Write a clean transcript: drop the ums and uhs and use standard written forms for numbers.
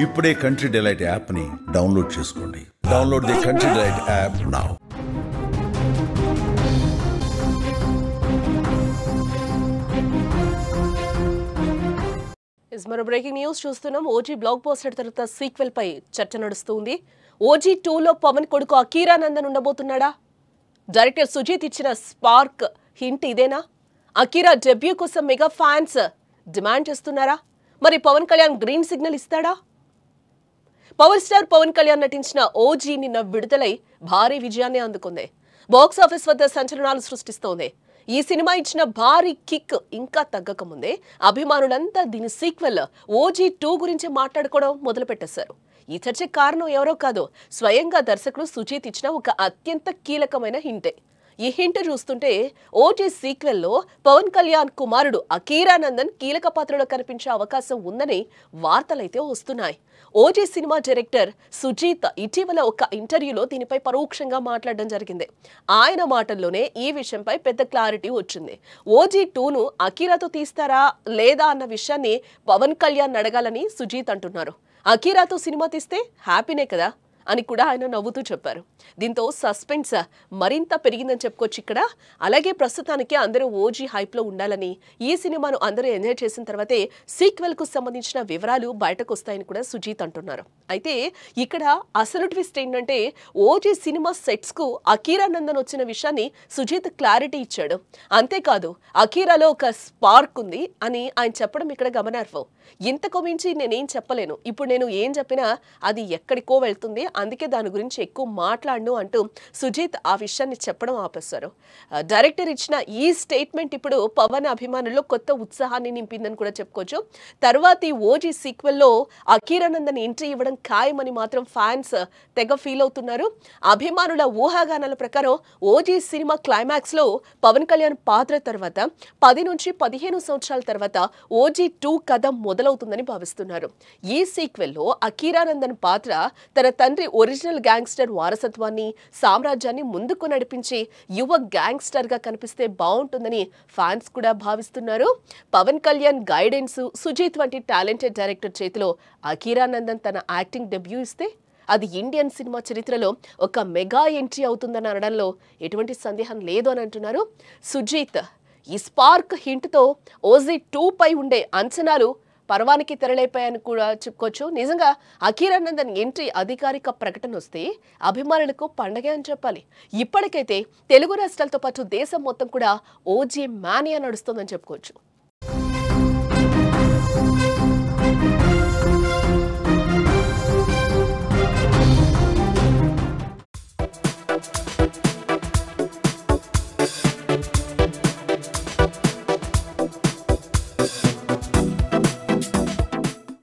ఇప్పుడే country delight యాప్ని download చేసుకోండి. Download the country delight app now. మరో బ్రేకింగ్ న్యూస్ చూస్తున్నాం. ఓజీ బ్లాక్ బస్టర్ తర్వాత సీక్వెల్ పై చర్చ నడుస్తుంది. ఓజీ 2లో పవన్ కొడుకు అకీరానందన్ ఉండబోతున్నాడా? డైరెక్టర్ సుజీత్ ఇచ్చిన స్పార్క్ హింట్ ఇదేనా? అకీరా డెబ్యూ కోసం మెగా ఫ్యాన్స్ డిమాండ్ చేస్తున్నారా? మరి పవన్ కళ్యాణ్ గ్రీన్ సిగ్నల్ ఇస్తాడా? పవర్ స్టార్ పవన్ కళ్యాణ్ నటించిన ఓజీ నిన్న విడుదలై భారీ విజయాన్ని అందుకుంది. బాక్స్ ఆఫీస్ వద్ద సంచలనాలు సృష్టిస్తోంది. ఈ సినిమా ఇచ్చిన భారీ కిక్ ఇంకా తగ్గకముందే అభిమానులంతా దీని సీక్వెల్ ఓజీ 2 గురించి మాట్లాడుకోవడం మొదలుపెట్టేశారు. ఈ చర్చకు కారణం ఎవరో కాదు, స్వయంగా దర్శకుడు సుజీత్ ఇచ్చిన ఒక అత్యంత కీలకమైన హింటే. ఈ హింట్ చూస్తుంటే ఓజీ సీక్వెల్లో పవన్ కళ్యాణ్ కుమారుడు అకీరానందన్ కీలక పాత్రలో కనిపించే అవకాశం ఉందని వార్తలైతే వస్తున్నాయి. ఓజీ సినిమా డైరెక్టర్ సుజీత్ ఇటీవల ఒక ఇంటర్వ్యూలో దీనిపై పరోక్షంగా మాట్లాడడం జరిగింది. ఆయన మాటల్లోనే ఈ విషయంపై పెద్ద క్లారిటీ వచ్చింది. ఓజీ 2ను అకీరాతో తీస్తారా లేదా అన్న విషయాన్ని పవన్ కళ్యాణ్ అడగాలని సుజీత్ అంటున్నారు. అకీరాతో సినిమా తీస్తే హ్యాపీనే కదా అని కూడా ఆయన నవ్వుతూ చెప్పారు. దీంతో సస్పెన్స్ మరింత పెరిగిందని చెప్పుకోవచ్చు ఇక్కడ. అలాగే ప్రస్తుతానికి అందరూ ఓజీ హైప్లో ఉండాలని, ఈ సినిమాను అందరూ ఎంజాయ్ చేసిన తర్వాతే సీక్వెల్కు సంబంధించిన వివరాలు బయటకు వస్తాయని కూడా సుజీత్ అంటున్నారు. అయితే ఇక్కడ అసలు ట్విస్ట్ ఏంటంటే ఓజీ సినిమా సెట్స్కు అకీరానందన్ వచ్చిన విషయాన్ని సుజీత్ క్లారిటీ ఇచ్చాడు. అంతేకాదు అకీరాలో ఒక స్పార్క్ ఉంది అని ఆయన చెప్పడం ఇక్కడ గమనార్హం. ఇంతకు మించి నేనేం చెప్పలేను, ఇప్పుడు నేను ఏం చెప్పినా అది ఎక్కడికో వెళ్తుంది, అందుకే దాని గురించి ఎక్కువ మాట్లాడను అంటూ సుజీత్ ఆ విషయాన్ని చెప్పడం ఆపేశారు. డైరెక్టర్ ఇచ్చిన ఈ స్టేట్మెంట్ ఇప్పుడు పవన్ అభిమానుల్లో కొత్త ఉత్సాహాన్ని నింపిందని కూడా చెప్పుకోవచ్చు. తర్వాతి ఓజీ సీక్వెల్లో అకీరానందన్ ఎంట్రీ ఇవ్వడం ఖాయమని మాత్రం ఫ్యాన్స్ తెగ ఫీల్ అవుతున్నారు. అభిమానుల ఊహాగానాల ప్రకారం ఓజీ సినిమా క్లైమాక్స్ లో పవన్ కళ్యాణ్ పాత్ర తర్వాత 10 నుంచి 15 సంవత్సరాల తర్వాత ఓజీ 2 కథ మొదలవుతుందని భావిస్తున్నారు. ఈ సీక్వెల్లో అకీరానందన్ పాత్ర తన తండ్రి ఒరిజినల్ గ్యాంగ్స్టర్ వారసత్వాన్ని, సామ్రాజ్యాన్ని ముందుకు నడిపించి యువ గ్యాంగ్స్టర్ గా కనిపిస్తే బాగుంటుందని ఫ్యాన్స్ కూడా భావిస్తున్నారు. పవన్ కళ్యాణ్ గైడెన్స్, సుజీత్ వంటి టాలెంటెడ్ డైరెక్టర్ చేతిలో అకీరానందన్ తన యాక్టింగ్ డెబ్యూ ఇస్తే అది ఇండియన్ సినిమా చరిత్రలో ఒక మెగా ఎంట్రీ అవుతుందని అనడంలో ఎటువంటి సందేహం లేదు అని అంటున్నారు సుజీత్. ఈ స్పార్క్ హింట్తో ఓజీ 2 పై ఉండే అంచనాలు పర్వానికి తెరలేపాయని కూడా చెప్పుకోవచ్చు. నిజంగా అకీరానందన్ ఎంట్రీ అధికారిక ప్రకటన వస్తే అభిమానులకు పండగే అని చెప్పాలి. ఇప్పటికైతే తెలుగు రాష్ట్రాలతో పాటు దేశం మొత్తం కూడా ఓజీ మానియా నడుస్తుందని చెప్పుకోవచ్చు.